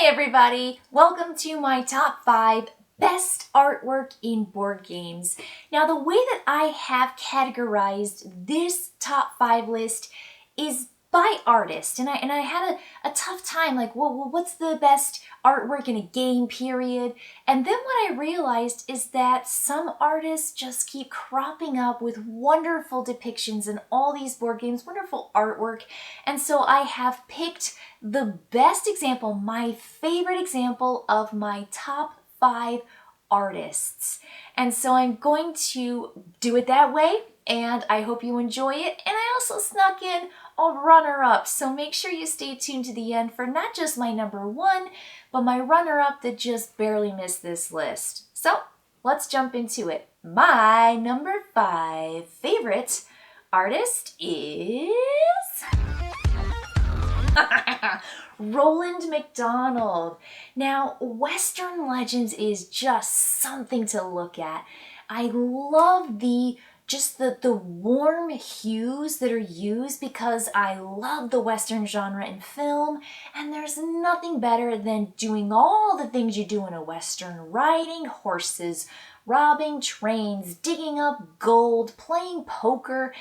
Hey everybody! Welcome to my top 5 best artwork in board games. Now the way that I have categorized this top 5 list is by artist, and I had a tough time like, well, what's the best artwork in a game period? And then what I realized is that some artists just keep cropping up with wonderful depictions in all these board games, wonderful artwork, and so I have picked the best example, my favorite example of my top 5 artists. And so I'm going to do it that way, and I hope you enjoy it. And I also snuck in a runner-up, so make sure you stay tuned to the end for not just my number 1, but my runner-up that just barely missed this list. So let's jump into it. My number 5 favorite artist is Roland McDonald. Now, Western Legends is just something to look at. I love the warm hues that are used because I love the Western genre in film, and there's nothing better than doing all the things you do in a Western: riding horses, robbing trains, digging up gold, playing poker,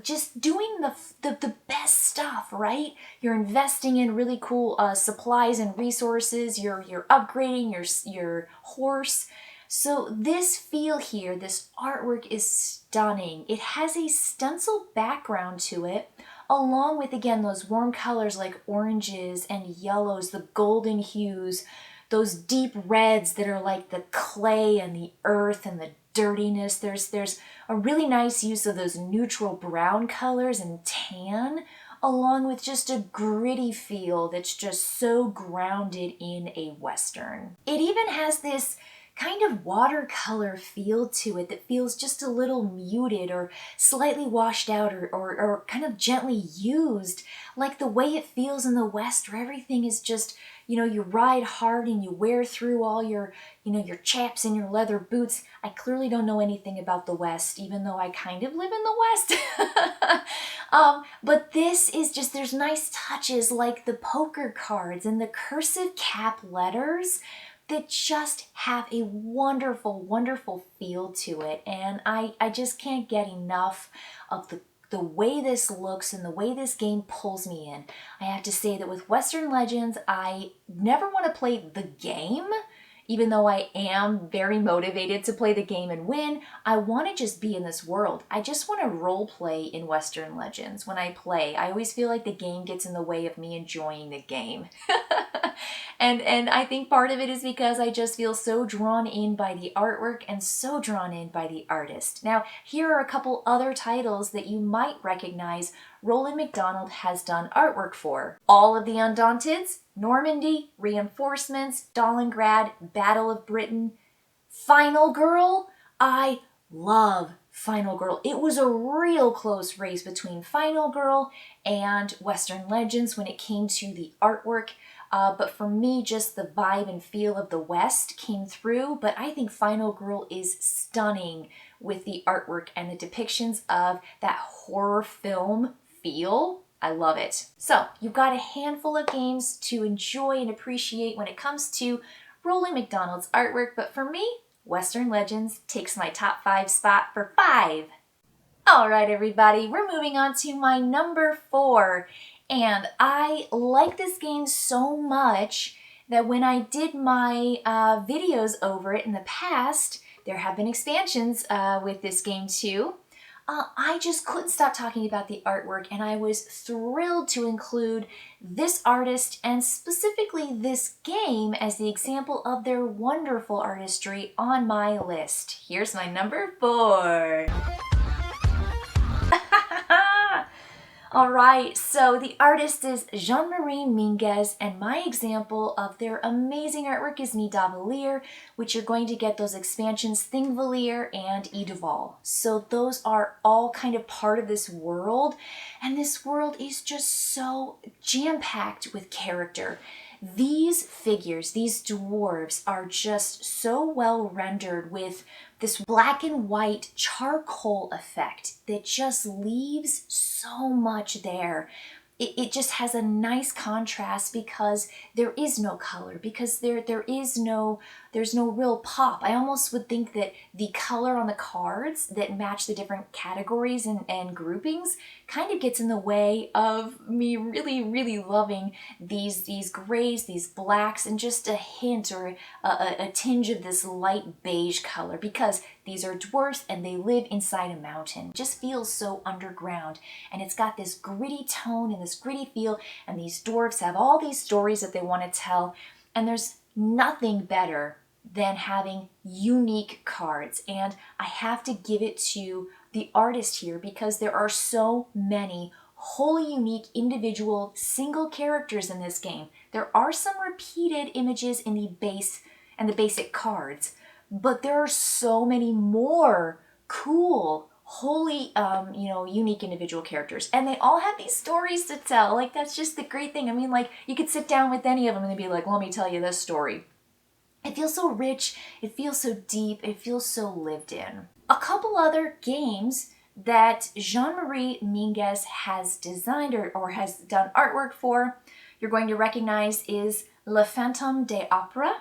just doing the best stuff, right? You're investing in really cool supplies and resources. You're upgrading your horse. So this feel here, this artwork is stunning. It has a stencil background to it, along with, again, those warm colors like oranges and yellows, the golden hues, those deep reds that are like the clay and the earth and the dirtiness. There's a really nice use of those neutral brown colors and tan, along with just a gritty feel that's just so grounded in a Western. It even has this kind of watercolor feel to it that feels just a little muted or slightly washed out or kind of gently used, like the way it feels in the West, where everything is just, you ride hard and you wear through all your chaps and your leather boots. I clearly don't know anything about the West, even though I kind of live in the West. But this is just, there's nice touches like the poker cards and the cursive cap letters that just have a wonderful, wonderful feel to it. And I just can't get enough of the way this looks and the way this game pulls me in. I have to say that with Western Legends, I never want to play the game. Even though I am very motivated to play the game and win, I want to just be in this world. I just want to role play in Western Legends. When I play, I always feel like the game gets in the way of me enjoying the game. And I think part of it is because I just feel so drawn in by the artwork and so drawn in by the artist. Now, here are a couple other titles that you might recognize Roland McDonald has done artwork for. All of the Undaunteds, Normandy, Reinforcements, Stalingrad, Battle of Britain, Final Girl. I love Final Girl. It was a real close race between Final Girl and Western Legends when it came to the artwork. But for me, just the vibe and feel of the West came through. But I think Final Girl is stunning with the artwork and the depictions of that horror film feel. I love it. So you've got a handful of games to enjoy and appreciate when it comes to Roland McDonald's artwork. But for me, Western Legends takes my top 5 spot for 5. All right, everybody, we're moving on to my number 4. And I like this game so much that when I did my videos over it in the past, there have been expansions with this game too. I just couldn't stop talking about the artwork, and I was thrilled to include this artist and specifically this game as the example of their wonderful artistry on my list. Here's my number 4. All right, so the artist is Jean-Marie Minguez, and my example of their amazing artwork is Nidavellir, which you're going to get those expansions, Thingvellir and Idaval. So those are all kind of part of this world, and this world is just so jam-packed with character. These figures, these dwarves, are just so well rendered with this black and white charcoal effect that just leaves so much there. it just has a nice contrast because there is no color, because there's no real pop. I almost would think that the color on the cards that match the different categories and groupings kind of gets in the way of me really, really loving these grays, these blacks, and just a hint or a tinge of this light beige color, because these are dwarfs and they live inside a mountain. It just feels so underground, and it's got this gritty tone and this gritty feel, and these dwarfs have all these stories that they want to tell, and there's nothing better than having unique cards. And I have to give it to the artist here, because there are so many wholly unique individual single characters in this game. There are some repeated images in the base and the basic cards, but there are so many more cool, wholly, unique individual characters. And they all have these stories to tell. Like, that's just the great thing. I mean, like, you could sit down with any of them and they'd be like, let me tell you this story. It feels so rich, it feels so deep, it feels so lived in. A couple other games that Jean-Marie Minguez has designed or has done artwork for, you're going to recognize is Le Fantôme des Opéras,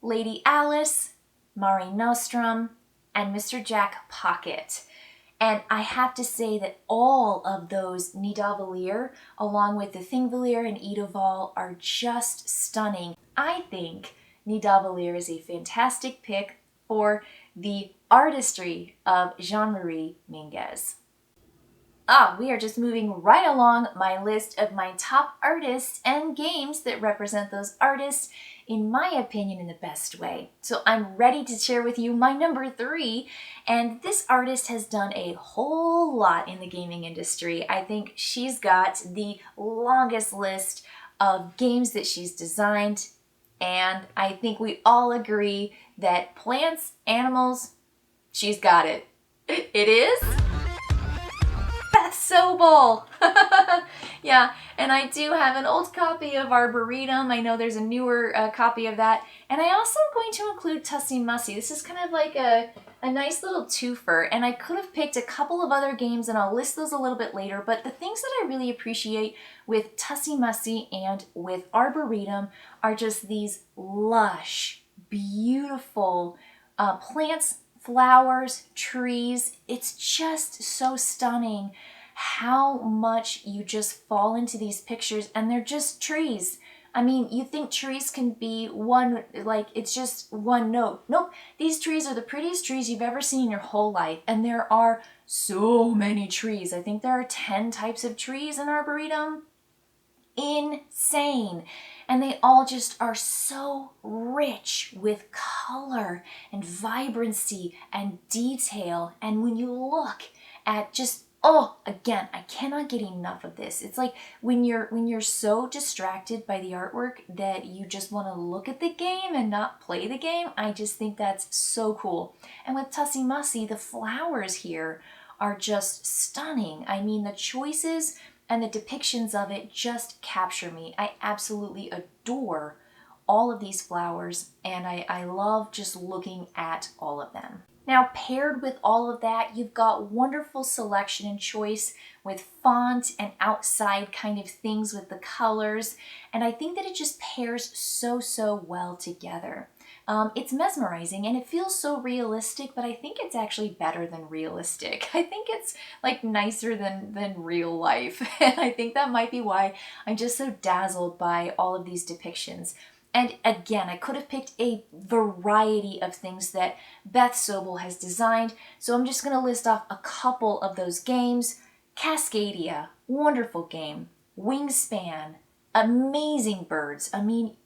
Lady Alice, Mare Nostrum, and Mr. Jack Pocket. And I have to say that all of those Nidavellir, along with the Thingvellir and Edoval, are just stunning. I think Nidavellir is a fantastic pick for the artistry of Jean-Marie Minguez. We are just moving right along my list of my top artists and games that represent those artists, in my opinion, in the best way. So I'm ready to share with you my number 3, and this artist has done a whole lot in the gaming industry. I think she's got the longest list of games that she's designed, and I think we all agree that plants, animals, she's got it. It is Beth Sobel. Yeah, and I do have an old copy of Arboretum. I know there's a newer copy of that. And I also am going to include Tussie Mussy. This is kind of like a nice little twofer. And I could have picked a couple of other games, and I'll list those a little bit later. But the things that I really appreciate with Tussie Mussy and with Arboretum are just these lush, beautiful plants, flowers, trees. It's just so stunning how much you just fall into these pictures, and they're just trees. I mean, you think trees can be one, like it's just one note. Nope, these trees are the prettiest trees you've ever seen in your whole life, and there are so many trees. I think there are 10 types of trees in Arboretum. Insane. And they all just are so rich with color and vibrancy and detail. And when you look at just, again, I cannot get enough of this. It's like when you're so distracted by the artwork that you just want to look at the game and not play the game. I just think that's so cool. And with Tussie Mussy, the flowers here are just stunning. I mean, the choices and the depictions of it just capture me. I absolutely adore all of these flowers, and I love just looking at all of them. Now, paired with all of that, you've got wonderful selection and choice with font and outside kind of things with the colors, and I think that it just pairs so well together. It's mesmerizing and it feels so realistic, but I think it's actually better than realistic. I think it's like nicer than real life. And I think that might be why I'm just so dazzled by all of these depictions. And again, I could have picked a variety of things that Beth Sobel has designed. So I'm just going to list off a couple of those games. Cascadia, wonderful game. Wingspan, amazing birds. I mean,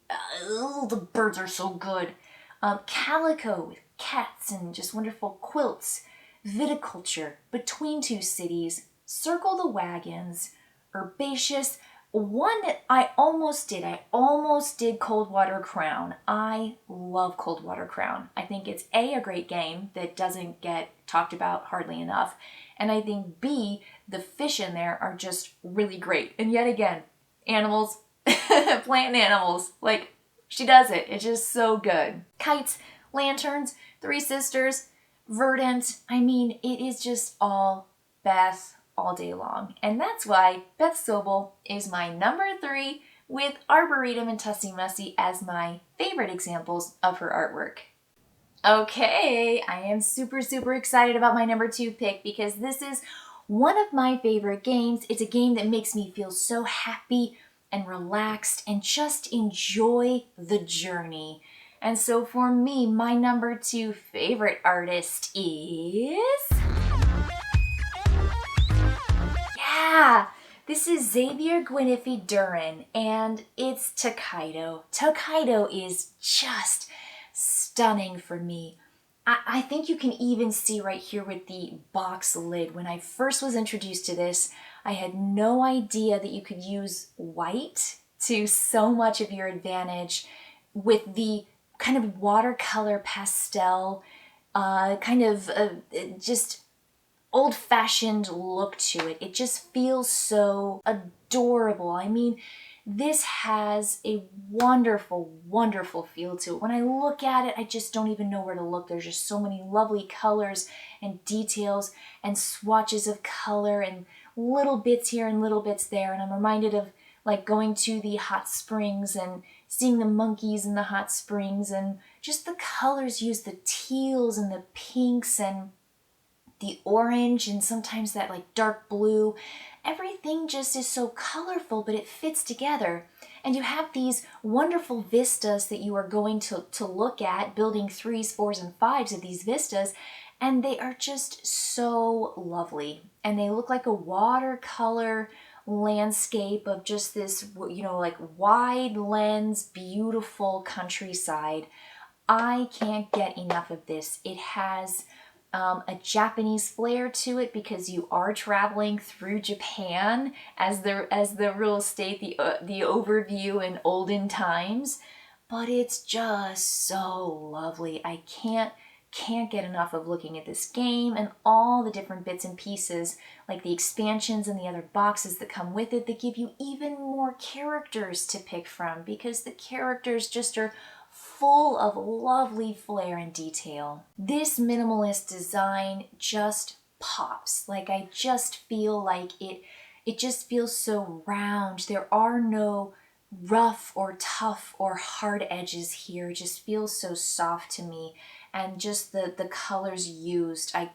the birds are so good. Calico with cats and just wonderful quilts. Viticulture, Between Two Cities, Circle the Wagons, Herbaceous. One that I almost did Coldwater Crown. I love Coldwater Crown. I think it's A, great game that doesn't get talked about hardly enough. And I think B, the fish in there are just really great. And yet again, animals, plant and animals, like she does it. It's just so good. Kites, Lanterns, Three Sisters, Verdant. I mean, it is just all Beth all day long. And that's why Beth Sobel is my number 3, with Arboretum and Tussie Mussie as my favorite examples of her artwork. Okay, I am super excited about my number 2 pick because this is one of my favorite games. It's a game that makes me feel so happy and relaxed and just enjoy the journey. And so for me, my number 2 favorite artist is... Yeah! This is Xavier Gwynethie Duran, and it's Tokaido. Tokaido is just stunning for me. I think you can even see right here with the box lid. When I first was introduced to this, I had no idea that you could use white to so much of your advantage with the kind of watercolor pastel, just old-fashioned look to it. It just feels so adorable. I mean, this has a wonderful feel to it. When I look at it, I just don't even know where to look. There's just so many lovely colors and details and swatches of color and little bits here and little bits there. And I'm reminded of like going to the hot springs and seeing the monkeys in the hot springs, and just the colors used, the teals and the pinks and the orange and sometimes that like dark blue. Everything just is so colorful, but it fits together. And you have these wonderful vistas that you are going to look at, building 3s, 4s, and 5s of these vistas, and they are just so lovely. And they look like a watercolor landscape of just this, like wide lens, beautiful countryside. I can't get enough of this. It has a Japanese flair to it because you are traveling through Japan, as the rules state, the overview in olden times. But it's just so lovely. I can't get enough of looking at this game and all the different bits and pieces, like the expansions and the other boxes that come with it, that give you even more characters to pick from, because the characters just are full of lovely flair and detail. This minimalist design just pops. Like, I just feel like it just feels so round. There are no rough or tough or hard edges here. It just feels so soft to me. And just the colors used, I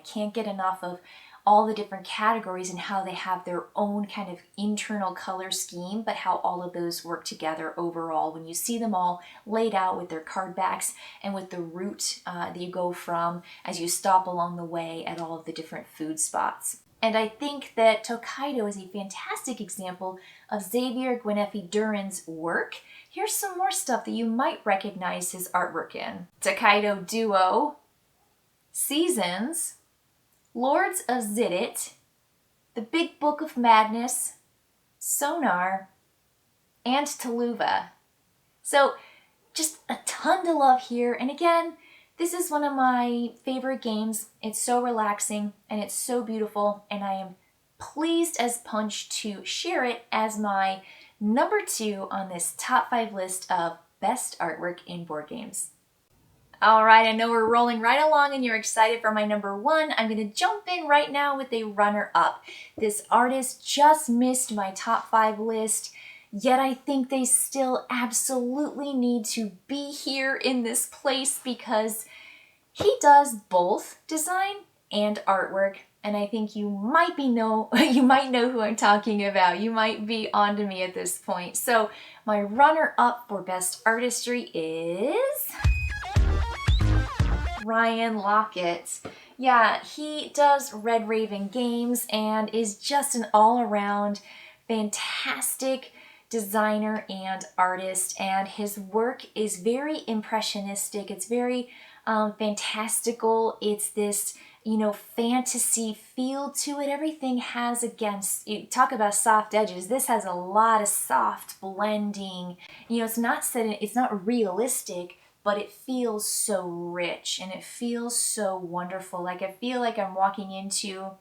can't get enough of all the different categories and how they have their own kind of internal color scheme, but how all of those work together overall when you see them all laid out with their card backs and with the route that you go from as you stop along the way at all of the different food spots. And I think that Tokaido is a fantastic example of Xavier Gwynethie Duran's work. Here's some more stuff that you might recognize his artwork in. Tokaido Duo, Seasons, Lords of Zidit, The Big Book of Madness, Sonar, and Tuluva. So just a ton to love here. And again, this is one of my favorite games. It's so relaxing and it's so beautiful, and I am pleased as punch to share it as my number 2 on this top 5 list of best artwork in board games. All right, I know we're rolling right along and you're excited for my number 1. I'm going to jump in right now with a runner-up. This artist just missed my top 5 list, yet I think they still absolutely need to be here in this place because he does both design and artwork, and I think you might know who I'm talking about. You might be onto me at this point. So my runner-up for best artistry is Ryan Lockett. Yeah, he does Red Raven Games and is just an all-around fantastic designer and artist, and his work is very impressionistic. It's very fantastical. It's this, fantasy feel to it. Everything has, you talk about soft edges. This has a lot of soft blending. It's not realistic, but it feels so rich and it feels so wonderful. Like, I feel like I'm walking into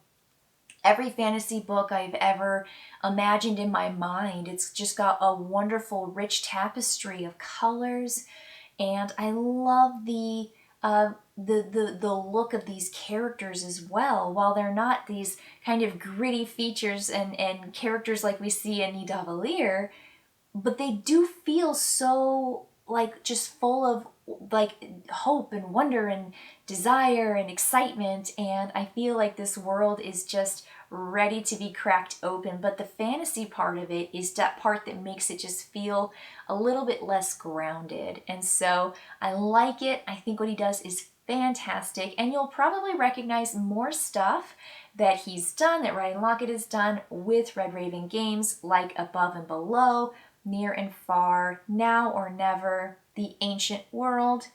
every fantasy book I've ever imagined in my mind. It's just got a wonderful, rich tapestry of colors, and I love the the look of these characters as well. While they're not these kind of gritty features and characters like we see in Nidavellir, but they do feel so like just full of like hope and wonder and desire and excitement, and I feel like this world is just ready to be cracked open. But the fantasy part of it is that part that makes it just feel a little bit less grounded, and so I like it. I think what he does is fantastic, and you'll probably recognize more stuff that he's done, that Ryan Lockett has done with Red Raven Games, like Above and Below, Near and Far, Now or Never, The Ancient World,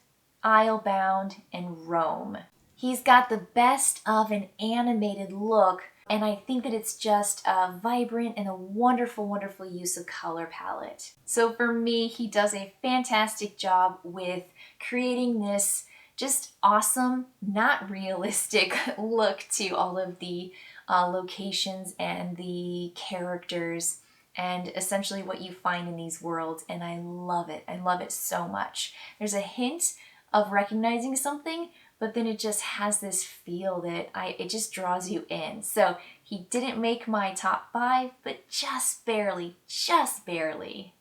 Islebound, and Rome. He's got the best of an animated look, and I think that it's just vibrant and a wonderful, wonderful use of color palette. So for me, he does a fantastic job with creating this just awesome, not realistic look to all of the locations and the characters and essentially what you find in these worlds, and I love it. I love it so much. There's a hint of recognizing something, but then it just has this feel that it just draws you in. So he didn't make my top 5, but just barely, just barely.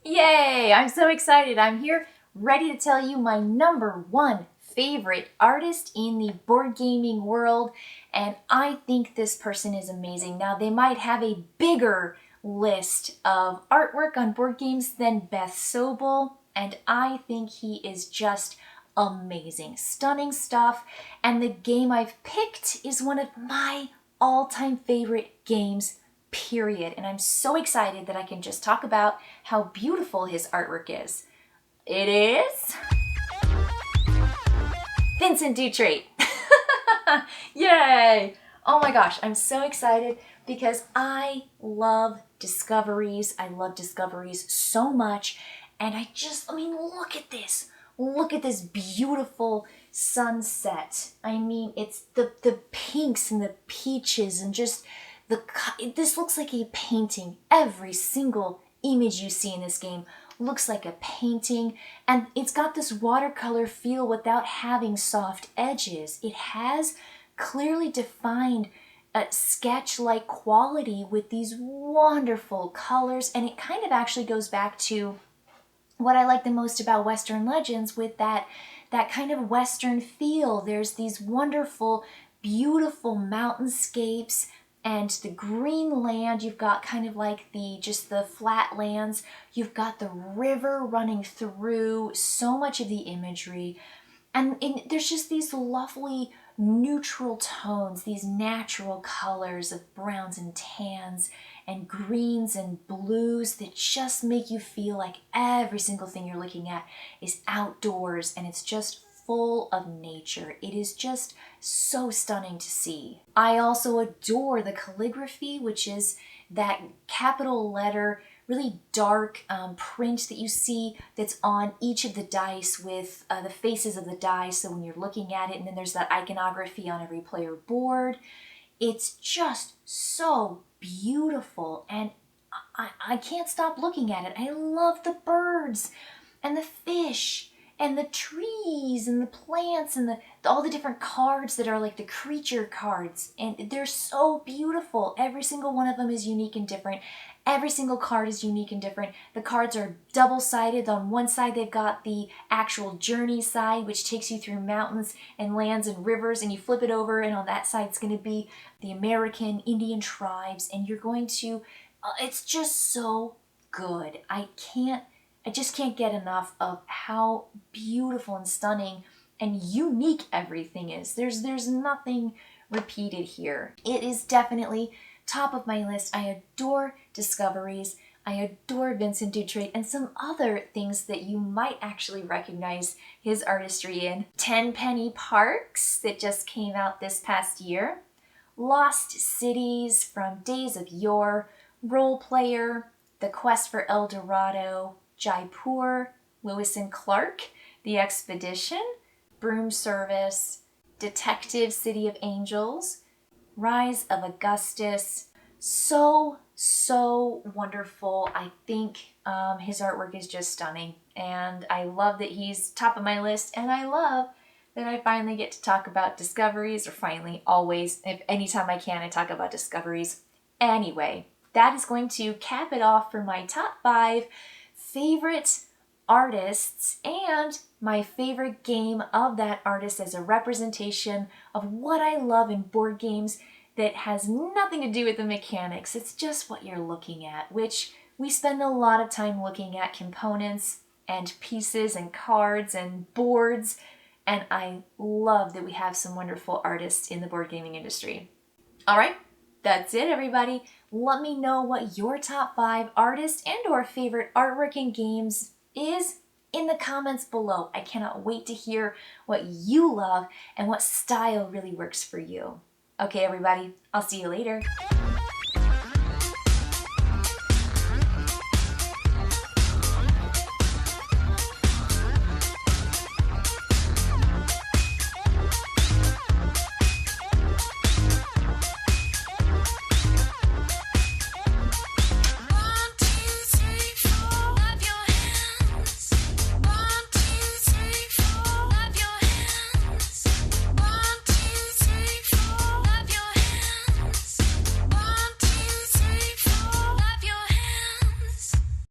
Yay! I'm so excited. I'm here ready to tell you my number 1 favorite artist in the board gaming world, and I think this person is amazing. Now, they might have a bigger list of artwork on board games than Beth Sobel, and I think he is just amazing. Stunning stuff, and the game I've picked is one of my all-time favorite games, period. And I'm so excited that I can just talk about how beautiful his artwork is. It is Vincent Dutrait. Yay! Oh my gosh, I'm so excited because I love discoveries. I love discoveries so much. And I mean, look at this. Look at this beautiful sunset. I mean, it's the pinks and the peaches and just this looks like a painting. Every single image you see in this game looks like a painting, and it's got this watercolor feel without having soft edges. It has clearly defined a sketch-like quality with these wonderful colors, and it kind of actually goes back to what I like the most about Western Legends, with that kind of Western feel. There's these wonderful, beautiful mountainscapes and the green land. You've got kind of like just the flat lands. You've got the river running through so much of the imagery. And there's just these lovely neutral tones, these natural colors of browns and tans and greens and blues that just make you feel like every single thing you're looking at is outdoors and it's just full of nature. It is just so stunning to see. I also adore the calligraphy, which is that capital letter, really dark print that you see that's on each of the dice with the faces of the dice. So when you're looking at it, and then there's that iconography on every player board. It's just so beautiful, and I can't stop looking at it. I love the birds and the fish and the trees and the plants and all the different cards that are like the creature cards, and they're so beautiful. Every single one of them is unique and different. Every single card is unique and different. The cards are double-sided. On one side they've got the actual journey side, which takes you through mountains and lands and rivers, and you flip it over, and on that side it's going to be the American Indian tribes, and you're going to it's just so good. I just can't get enough of how beautiful and stunning and unique everything is. There's nothing repeated here. It is definitely top of my list. I adore Discoveries. I adore Vincent Dutrait and some other things that you might actually recognize his artistry in. Tenpenny Parks that just came out this past year. Lost Cities from Days of Yore. Role Player. The Quest for El Dorado. Jaipur. Lewis and Clark. The Expedition. Broom Service. Detective City of Angels. Rise of Augustus. So so wonderful. I think his artwork is just stunning, and I love that he's top of my list, and I love that I finally get to talk about discoveries, or finally, always, if anytime I can, I talk about discoveries. Anyway, that is going to cap it off for my top 5 favorite artists and my favorite game of that artist as a representation of what I love in board games that has nothing to do with the mechanics. It's just what you're looking at, which we spend a lot of time looking at components and pieces and cards and boards, and I love that we have some wonderful artists in the board gaming industry. All right, that's it, everybody. Let me know what your top 5 artists and or favorite artwork in games is in the comments below. I cannot wait to hear what you love and what style really works for you. Okay, everybody, I'll see you later.